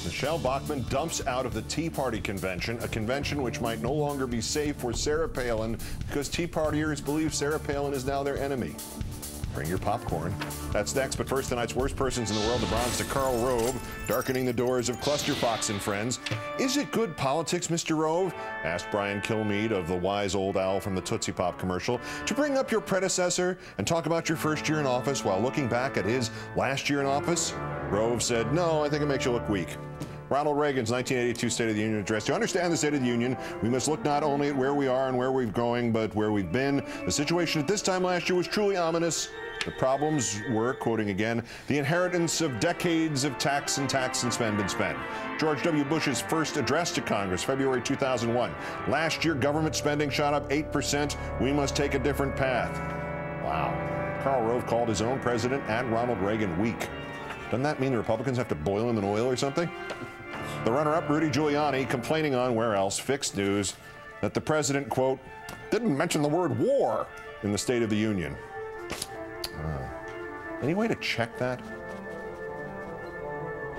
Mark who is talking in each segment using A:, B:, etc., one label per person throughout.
A: Michelle Bachmann dumps out of the Tea Party convention, a convention which might no longer be safe for Sarah Palin because Tea Partiers believe Sarah Palin is now their enemy. Bring your popcorn. That's next, but first, tonight's worst persons in the world, the bronze to Karl Rove, darkening the doors of Clusterfox and Friends. Is it good politics, Mr. Rove? Asked Brian Kilmeade of the wise old owl from the Tootsie Pop commercial, to bring up your predecessor and talk about your first year in office while looking back at his last year in office? Rove said, no, I think it makes you look weak. Ronald Reagan's 1982 State of the Union address. To understand the State of the Union, we must look not only at where we are and where we're going, but where we've been. The situation at this time last year was truly ominous. The problems were, quoting again, the inheritance of decades of tax and spend and spend. George W. Bush's first address to Congress, February 2001. Last year, government spending shot up 8%. We must take a different path. Wow. Karl Rove called his own president and Ronald Reagan weak. Doesn't that mean the Republicans have to boil him in oil or something? The runner-up, Rudy Giuliani, complaining on, where else, Fixed News, that the president, quote, didn't mention the word war in the State of the Union. Any way to check that?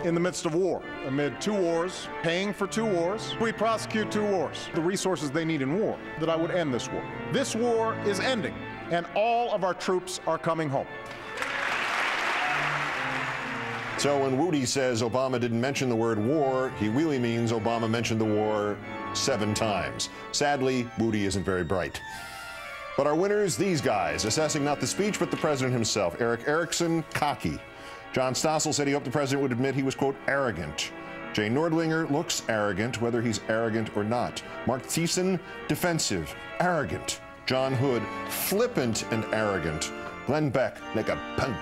B: In the midst of war, amid two wars, paying for two wars, we prosecute two wars. The resources they need in war, that I would end this war. This war is ending, and all of our troops are coming home.
A: So when Woody says Obama didn't mention the word war, he really means Obama mentioned the war 7 times. Sadly, Woody isn't very bright. But our winners, these guys, assessing not the speech, but the president himself. Eric Erickson, cocky. John Stossel said he hoped the president would admit he was, quote, arrogant. Jay Nordlinger looks arrogant, whether he's arrogant or not. Mark Thiessen, defensive, arrogant. John Hood, flippant and arrogant. Glenn Beck, like a punk.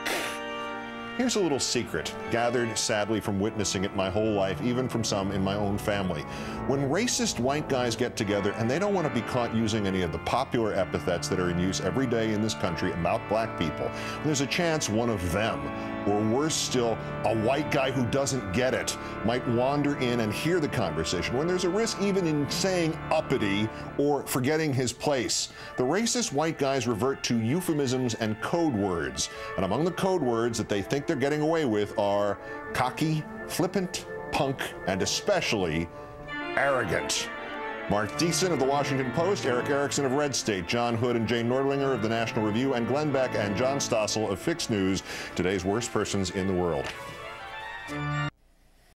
A: Here's a little secret, gathered sadly from witnessing it my whole life, even from some in my own family. When racist white guys get together and they don't want to be caught using any of the popular epithets that are in use every day in this country about black people, there's a chance one of them, or worse still, a white guy who doesn't get it, might wander in and hear the conversation, when there's a risk even in saying uppity or forgetting his place. The racist white guys revert to euphemisms and code words. And among the code words that they think they're getting away with are cocky, flippant, punk, and especially arrogant. Mark Thiessen of the Washington Post, Eric Erickson of Red State, John Hood and Jane Nordlinger of the National Review, and Glenn Beck and John Stossel of Fixed News, today's worst persons in the world.